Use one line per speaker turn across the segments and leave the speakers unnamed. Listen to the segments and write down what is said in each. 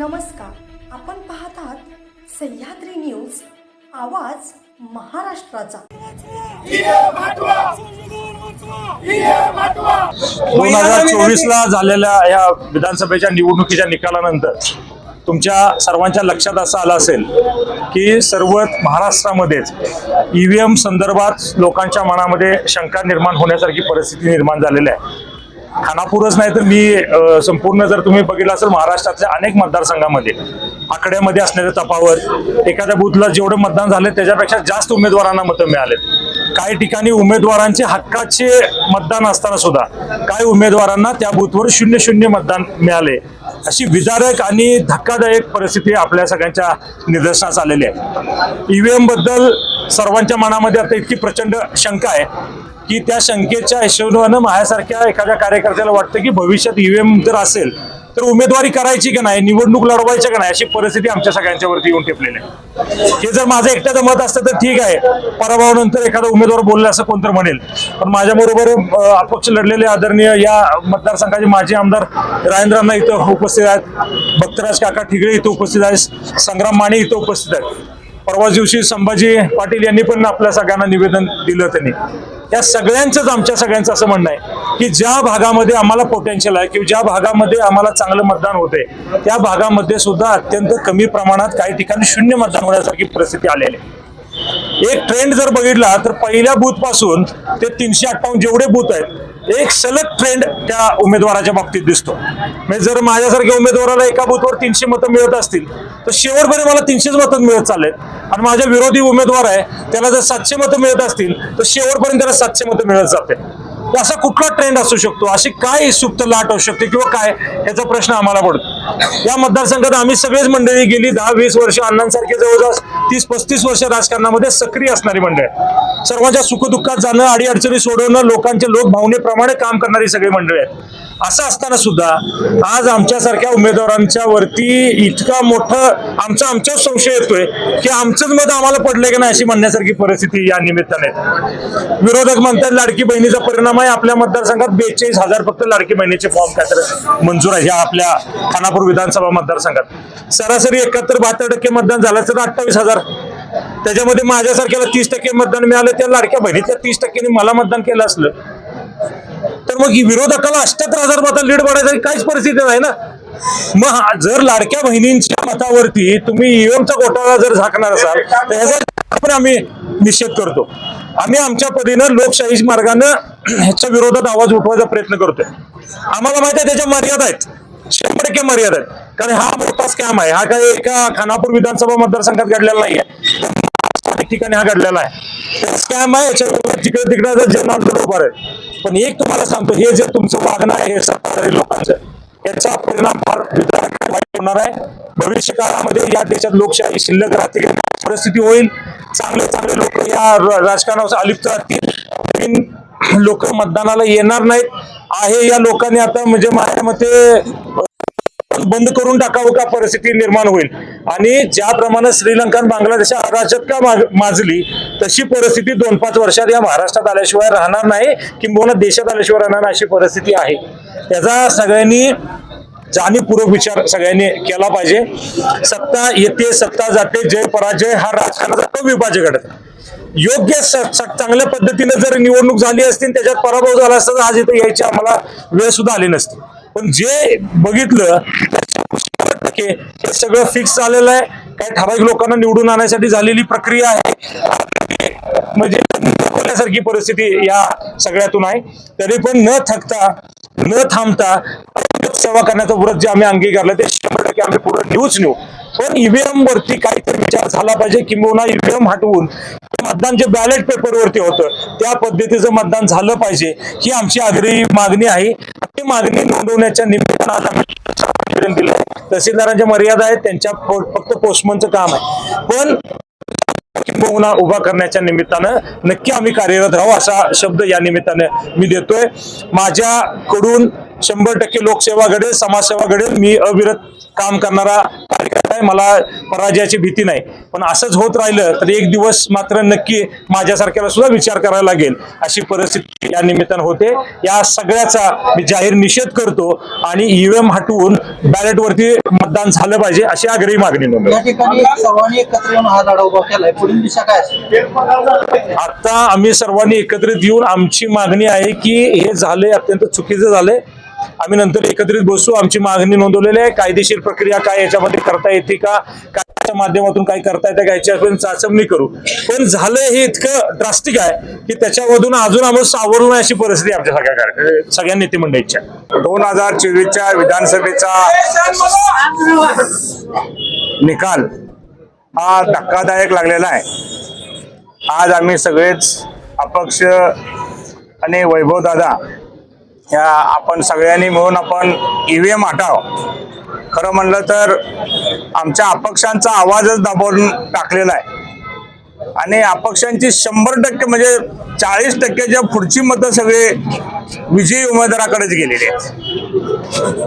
नमस्कार, आपण पाहत आहात सह्याद्री न्यूज, आवाज महाराष्ट्राचा।
2024 ला झालेल्या या विधानसभेच्या निवडणुकीच्या निकालानंतर तुमच्या सर्वांच्या लक्षात असं आलं असेल की सर्व महाराष्ट्रामध्येच ईव्हीएम संदर्भात लोकांच्या मनामध्ये शंका निर्माण होण्यासारखी परिस्थिती निर्माण झालेली आहे। खानापूरच नाही तर मी संपूर्ण जर तुम्ही बघितलं असेल महाराष्ट्रातल्या अनेक मतदारसंघामध्ये आकड्यामध्ये असणाऱ्या तफावत एखाद्या बूथला जेवढे मतदान झाले त्याच्यापेक्षा जास्त उमेदवारांना मतं मिळालेत। काही ठिकाणी उमेदवारांचे हक्काचे मतदान असताना सुद्धा काही उमेदवारांना त्या बूथवर 0-0 मतदान मिळाले। अशी विदारक आणि धक्कादायक परिस्थिती आपल्या सगळ्यांच्या निदर्शनास आलेली आहे। ईव्हीएम बद्दल सर्वांच्या मनामध्ये आता इतकी प्रचंड शंका आहे की त्या शंकेच्या हिशोबानं माझ्यासारख्या एखाद्या कार्यकर्त्याला वाटतं की भविष्यात ईव्हीएम जर असेल तर उमेदवारी करायची की नाही, निवडणूक लढवायची का नाही, अशी परिस्थिती आमच्या सगळ्यांच्या वरती येऊन टेपलेली आहे। हे जर माझं एकट्याचं मत असतं तर ठीक आहे, पराभवानंतर एखादा उमेदवार बोलला असं कोणतं म्हणेल, पण माझ्याबरोबर अपक्ष लढलेले आदरणीय या मतदारसंघाचे माजी आमदार राजेंद्रांना इथं उपस्थित आहेत, भक्तराज काका ठिगळे इथं उपस्थित आहेत, संग्राम माने इथं उपस्थित आहेत। परवा दिवशी संभाजी पाटील यांनी पण आपल्या सगळ्यांना निवेदन दिलं। त्यांनी या सगळ्यांचंच आमच्या सगळ्यांचं असं म्हणणं आहे की ज्या भागामध्ये आम्हाला पोटेन्शियल आहे किंवा ज्या भागामध्ये आम्हाला चांगलं मतदान होते त्या भागामध्ये सुद्धा अत्यंत कमी प्रमाणात काही ठिकाणी 0 मतदान होण्यासारखी परिस्थिती आलेली आहे। एक ट्रेंड जर बघितला तर पहिल्या बूथ पासून ते 358 जेवढे बूथ आहेत एक सलग ट्रेंड त्या उमेदवाराच्या बाबतीत दिसतो। म्हणजे जर माझ्यासारख्या उमेदवाराला एका बूथवर 300 मतं मिळत असतील तर शेवटपर्यंत मला 300 मतं मिळत चाललेत, आणि माझ्या विरोधी उमेदवार आहे त्याला जर 700 मतं मिळत असतील तर शेवटपर्यंत त्याला 700 मतं मिळत जाते। असा कुठला ट्रेंड असू शकतो, अशी काय सुप्त लाट असू शकते किंवा काय, याचा प्रश्न आम्हाला पडतो। या मतदारसंघात आम्ही सगळेच मंडळी गेली 10-20 वर्ष अण्णांसारखे जवळजवळ 30-35 वर्ष राजकारणामध्ये सक्रिय असणारी मंडळी, सर्वांच्या सुखदुःखात जाणं, अडीअडचणी सोडवणं, लोकांच्या लोकभावनेप्रमाणे काम करणारी सगळी मंडळी आहेत। असं असताना सुद्धा आज आमच्यासारख्या उमेदवारांच्या वरती इतका मोठं आमचा संशय येतोय की आमचंच मत आम्हाला पडलंय की नाही अशी म्हणण्यासारखी परिस्थिती या निमित्ताने। विरोधक म्हणतात लाडकी बहिणीचा परिणाम आहे, आपल्या मतदारसंघात 42,000 फक्त लाडकी बहिणीचे फॉर्म काय तर मंजूर आहे। ह्या आपल्या खानापूर विधानसभा मतदारसंघात सरासरी 71-72% मतदान झालं तर 28,000, त्याच्यामध्ये माझ्यासारख्याला 30% मतदान मिळालं, त्या लाडक्या बहिणीच्या 30%ने मला मतदान केलं असलं तर मग विरोधकाला 78,000 मतं लीड पडायची काहीच परिस्थिती नाही ना। मग जर लाडक्या बहिणींच्या मतावरती तुम्ही ईव्हीएमचा घोटाळा जर झाकणार असाल तर ह्याचा पण आम्ही निषेध करतो। आम्ही आमच्या पद्धतीनं लोकशाही मार्गानं ह्याच्या विरोधात आवाज उठवायचा प्रयत्न करतोय। आम्हाला माहिती आहे त्याच्या मर्यादा आहेत, 100% मर्यादा आहेत, कारण हा मोठा स्कॅम आहे। हा काही एका खानापूर विधानसभा मतदारसंघात घडलेला नाहीये, ठिकाणी हा घडलेला आहे, स्कॅम आहे। तिकडे तिकडे जनावर बरोबर आहे, पण एक तुम्हाला सांगतो, हे जे तुमचं वागणं आहे हे सत्ताधारी लोकांचं, याचा परिणाम फार वाईट होणार आहे। भविष्य काळामध्ये या देशात लोकशाही शिल्लक राहते, परिस्थिती होईल, चांगले लोक या राजकारणावर अलिप्त राहतील, नवीन लोक मतदानाला येणार नाहीत। आहे या लोकांनी आता म्हणजे माझ्या मते बंद करून टाकावं का परिस्थिती निर्माण होईल, आणि ज्याप्रमाणे श्रीलंका बांगलादेश अराजकता माजली तशी परिस्थिती 2-5 वर्षात या महाराष्ट्रात आल्याशिवाय राहणार नाही, किंबहुना देशात आल्याशिवाय राहणार नाही अशी परिस्थिती आहे। त्याचा सगळ्यांनी जाणीवपूर्वक विचार सगळ्यांनी केला पाहिजे। सत्ता येते सत्ता जाते, जय पराजय हा राजकारणाचा तो विभाजक घडत। योग्य चांगल्या पद्धतीने जर निवडणूक झाली असती, त्याच्यात पराभव झाला असता तर आज इथे यायची आम्हाला वेळ सुद्धा आली नसती। पण जे बघितलं हे सगळं फिक्स झालेलं आहे, काही ठराविक लोकांना निवडून आणण्यासाठी झालेली प्रक्रिया आहे, म्हणजे होण्यासारखी परिस्थिती या सगळ्यातून आहे। तरी पण न थकता न थांबता सेवा करण्याचं व्रत जे आम्ही अंगीकारलं ते 100% आम्ही पुढे नेऊ। पण ईव्हीएम वरती काहीतरी विचार झाला पाहिजे, किंबहुना ईव्हीएम हटवून मतदान जे बॅलेट पेपरवरती होतं त्या पद्धतीचं मतदान झालं पाहिजे, ही आमची आग्रही मागणी आहे। ती मागणी नोंदवण्याच्या निमित्तानं आज आम्ही निवेदन दिलं। तहसीलदारांच्या मर्यादा आहेत, त्यांच्या फक्त पोस्टमनचं काम आहे, पण किंबहुना उभा करण्याच्या निमित्तानं नक्की आम्ही कार्यरत राहू असा शब्द या निमित्तानं मी देतोय। माझ्याकडून 100% लोकसेवा घडेल, समाजसेवा घडेल. मी अविरत काम करणारा कार्यकर्ता आहे. मला पराजयाची भीती नाही. पण असंच होत राहिलं तर एक दिवस मात्र नक्की माझ्यासारख्याला सुद्धा विचार करायला लागेल, अशी परिस्थिती या निमित्तानं होते. या सगळ्याचा मी जाहीर निषेध करतो आणि ईव्हीएम हटवून बॅलेटवरती मतदान झालं पाहिजे, अशी आग्रही मागणी नोंदवली.
या ठिकाणी सर्वांनी एकत्र येऊन हा लढा उभा केलाय. पुढील दिशा काय असेल?
आता आम्ही सर्वांनी एकत्रित येऊन आमची मागणी आहे की हे झाले अत्यंत चुकीचं झालंय. आम्ही नंतर एकत्रित बसू. आमची मागणी नोंदवलेली आहे. कायदेशीर प्रक्रिया काय याच्यामध्ये करता येते का, कायद्याच्या माध्यमातून काय करता येतं का, याच्यावर चाचपणी करू. पण झालंय हे इतकं ड्रास्टिक आहे की त्याच्यामधून अजून आम्हाला सावरू नये अशी परिस्थिती आमच्या सगळ्या नेते मंडळीच्या.
2024च्या विधानसभेचा निकाल हा धक्कादायक लागलेला आहे. आज आम्ही सगळेच अपक्ष आणि वैभव दादा या आपण सगळ्यांनी मिळून आपण ईव्हीएम हटाव. खरं म्हणलं तर आमच्या अपक्षांचा आवाजच दाबून टाकलेला आहे आणि अपक्षांची 100% म्हणजे 40%च्या पुढची मतं सगळे विजयी उमेदवाराकडेच गेलेली आहेत.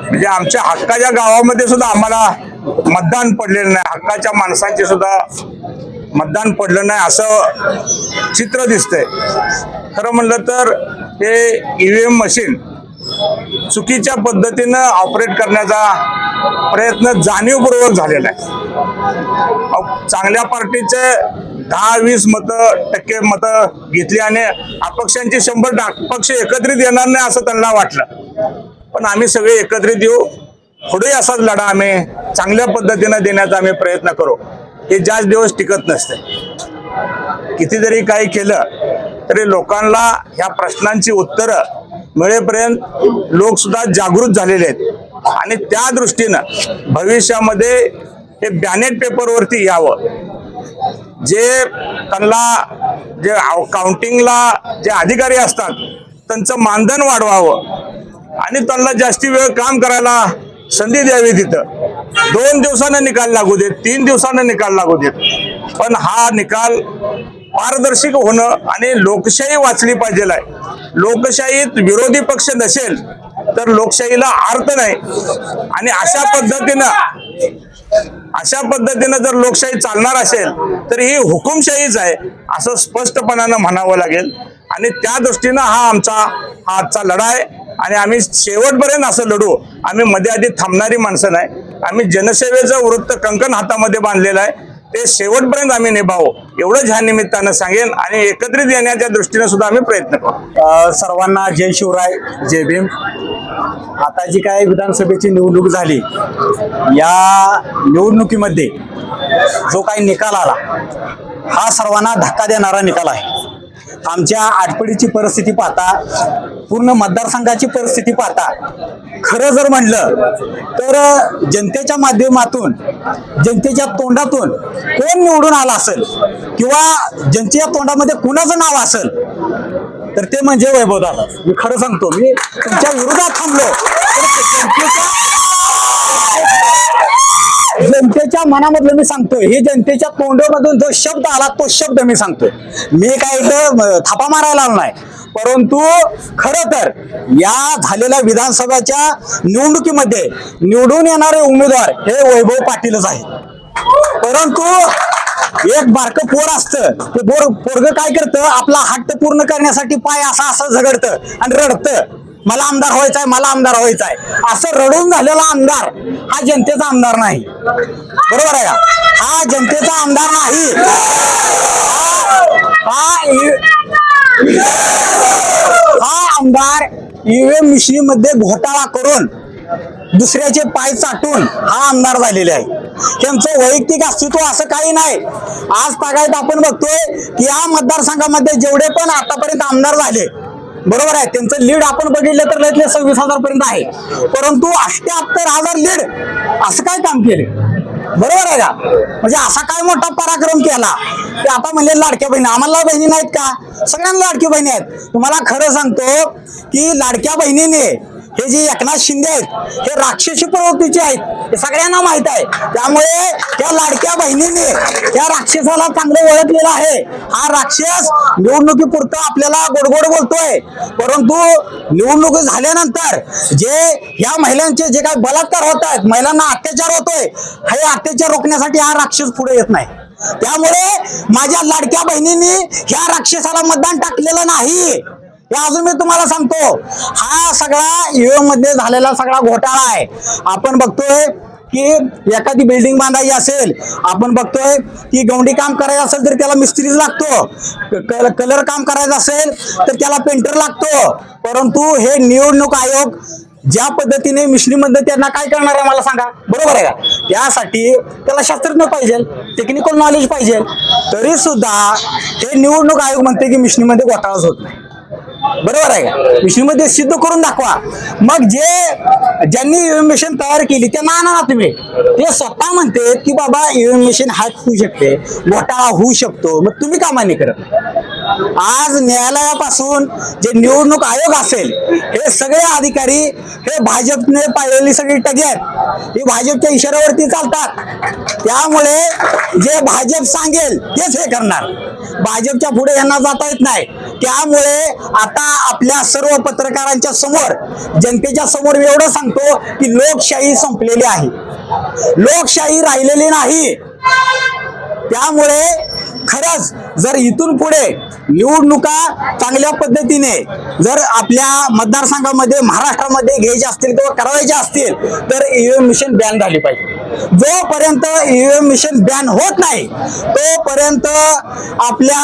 म्हणजे आमच्या हक्काच्या गावामध्ये सुद्धा आम्हाला मतदान पडलेलं नाही, हक्काच्या माणसांचे सुद्धा मतदान पडलं नाही असं चित्र दिसतंय. खरं म्हणलं तर हे ईव्हीएम मशीन चुकीच्या पद्धतीनं ऑपरेट करण्याचा प्रयत्न जाणीवपूर्वक झालेला आहे. चांगल्या पार्टीचे 10-20 टक्के मतं घेतली आणि अपक्षांची 100 अपक्ष एकत्रित येणार नाही असं त्यांना वाटलं. पण आम्ही सगळे एकत्रित येऊ, पुढे असाच लढा आम्ही चांगल्या पद्धतीनं देण्याचा आम्ही प्रयत्न करू. हे जास्त दिवस टिकत नसते. किती जरी काही केलं तरी लोकांना ह्या प्रश्नांची उत्तरं मिळेपर्यंत लोक सुद्धा जागृत झालेले आहेत आणि त्या दृष्टीनं भविष्यामध्ये हे बॅलेट पेपरवरती यावं. जे त्यांना जे काउंटिंगला जे अधिकारी असतात त्यांचं मानधन वाढवावं आणि त्यांना जास्ती वेळ काम करायला संधी द्यावी. तिथं 2 दिवसानं निकाल लागू देत, 3 दिवसानं निकाल लागू देत. पण हा निकाल पारदर्शक होणं आणि लोकशाही वाचली पाहिजे आहे. लोकशाहीत विरोधी पक्ष नसेल तर लोकशाहीला अर्थ नाही आणि अशा पद्धतीनं जर लोकशाही चालणार असेल तर ही हुकुमशाहीच आहे असं स्पष्टपणानं म्हणावं लागेल. आणि त्या दृष्टीनं हा आजचा लढा आहे आणि आम्ही शेवटपर्यंत असं लढू. आम्ही मध्ये आधी थांबणारी माणसं नाही. आम्ही जनसेवेचं वृत्त कंकण हातामध्ये बांधलेलं आहे, ते शेवटपर्यंत आम्ही निभावू एवढंच ह्या निमित्तानं सांगेन आणि एकत्रित येण्याच्या दृष्टीने सुद्धा आम्ही प्रयत्न करू.
सर्वांना जय शिवराय, जय भीम. आता जी काय विधानसभेची निवडणूक झाली, या निवडणुकीमध्ये जो काही निकाल आला हा सर्वांना धक्का देणारा निकाल आहे. आमच्या आटपडीची परिस्थिती पाहता, पूर्ण मतदारसंघाची परिस्थिती पाहता, खरं जर म्हणलं तर जनतेच्या माध्यमातून, जनतेच्या तोंडातून कोण निवडून आला असेल किंवा जनतेच्या तोंडामध्ये कुणाचं नाव असेल तर ते म्हणजे वैभवदादा. मी खरं सांगतो, मी तुमच्या विरोधात थांबलो जनतेच्या मनामधलं मी सांगतोय. हे जनतेच्या तोंडामधून जो शब्द आला तो शब्द मी सांगतोय. मी काय इथं थापा मारायला आलो नाही, परंतु खरं तर या झालेल्या विधानसभेच्या निवडणुकीमध्ये निवडून येणारे उमेदवार हे वैभव पाटीलच आहे. परंतु एक बारकं पोर असतं, ते पोरग काय करतं, आपला हट्ट पूर्ण करण्यासाठी पाय असं झगडतं आणि रडतं, मला आमदार व्हायचंय, मला आमदार व्हायचंय. असं रडून झालेला आमदार हा जनतेचा आमदार नाही. बरोबर आहे का? हा जनतेचा आमदार नाही. हा आमदार ईव्हीएम मशीन मध्ये घोटाळा करून दुसऱ्याचे पाय चाटून हा आमदार झालेले आहे. त्यांचं वैयक्तिक अस्तित्व असं काही नाही. आज तागायत आपण बघतोय की या मतदारसंघामध्ये जेवढे पण आतापर्यंत आमदार झाले, बरोबर आहे, त्यांचं लीड आपण बघितलं तर 26,000 पर्यंत आहे. परंतु 78,000 लीड असं काय काम केले? बरोबर आहे का? म्हणजे असा काय मोठा पराक्रम केला की आता म्हणजे लाडक्या बहिणी, आम्हाला बहिणी नाहीत का? सगळ्यांना लाडक्या बहिणी आहेत. तुम्हाला खरं सांगतो की लाडक्या बहिणीने हे जे एकनाथ शिंदे आहेत हे राक्षसी प्रवृत्तीचे आहेत हे सगळ्यांना माहित आहे. त्यामुळे त्या लाडक्या बहिणीने त्या राक्षसाला चांगलं ओळखलेलं आहे. हा राक्षस निवडणुकीपुरतं आपल्याला गोडगोड बोलतोय, परंतु निवडणूक झाल्यानंतर जे ह्या महिलांचे जे काही बलात्कार होत आहेत, महिलांना अत्याचार होतोय, हे अत्याचार रोखण्यासाठी हा राक्षस पुढे येत नाही. त्यामुळे माझ्या लाडक्या बहिणींनी ह्या राक्षसाला मतदान टाकलेलं नाही. हे अजून मी तुम्हाला सांगतो, हा सगळा ईव्हीएम मध्ये झालेला सगळा घोटाळा आहे. आपण बघतोय की एखादी बिल्डिंग बांधायची असेल, आपण बघतोय की गवंडी काम करायचं असेल तर त्याला मिस्त्रीच लागतो, कलर काम करायचं असेल तर त्याला पेंटर लागतो. परंतु हे निवडणूक आयोग ज्या पद्धतीने मिश्रीमध्ये त्यांना काय करणार आहे मला सांगा, बरोबर आहे का? त्यासाठी त्याला शास्त्रज्ञ पाहिजे, टेक्निकल नॉलेज पाहिजे. तरी सुद्धा हे निवडणूक आयोग म्हणते की मिश्रीमध्ये घोटाळाच होत नाही. बरोबर आहे का? मिशनमध्ये सिद्ध करून दाखवा. मग ज्यांनी ईव्हीएम मशीन तयार केली त्यांना आणा ना तुम्ही. ते स्वतः म्हणते की बाबा ईव्हीएम मशीन हॅक होऊ शकते, घोटाळा होऊ शकतो, मग तुम्ही का मान्य करत? आज न्यायालयापासून जे निवडणूक आयोग असेल हे सगळे अधिकारी हे भाजपने पाळलेली सगळी टगी आहेत, हे भाजपच्या इशाऱ्यावरती चालतात. त्यामुळे जे भाजप सांगेल तेच हे करणार, भाजपच्या पुढे यांना जाता येत नाही. त्यामुळे आता आपल्या सर्व पत्रकारांच्या समोर, जनतेच्या समोर एवढं सांगतो की लोकशाही संपलेली आहे, लोकशाही राहिलेली नाही. त्यामुळे खरंच जर इथून पुढे निवडणुका चांगल्या पद्धतीने जर आपल्या मतदारसंघामध्ये महाराष्ट्रामध्ये घ्यायचे असतील किंवा करायचे असतील तर ईव्हीएम मशीन बॅन झाली पाहिजे. जोपर्यंत ईव्हीएम मशीन बॅन होत नाही तोपर्यंत आपल्या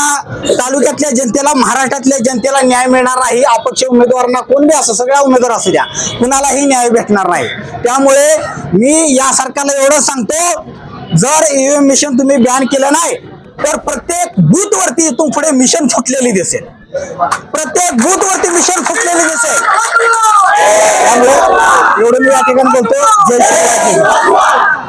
तालुक्यातल्या जनतेला, महाराष्ट्रातल्या जनतेला न्याय मिळणार नाही. अपक्ष उमेदवारांना कोण बी असं, सगळ्या उमेदवार असू द्या, कुणालाही न्याय भेटणार नाही. त्यामुळे मी या सरकारला एवढं सांगतो, जर ईव्हीएम मशीन तुम्ही बॅन केलं नाही तर प्रत्येक बूथ वरती इथून पुढे मिशन फुटलेली दिसेल, प्रत्येक बूथ वरती मिशन फुटलेली दिसेल. त्यामुळे एवढं मी या ठिकाणी बोलतो. जय श्री राम.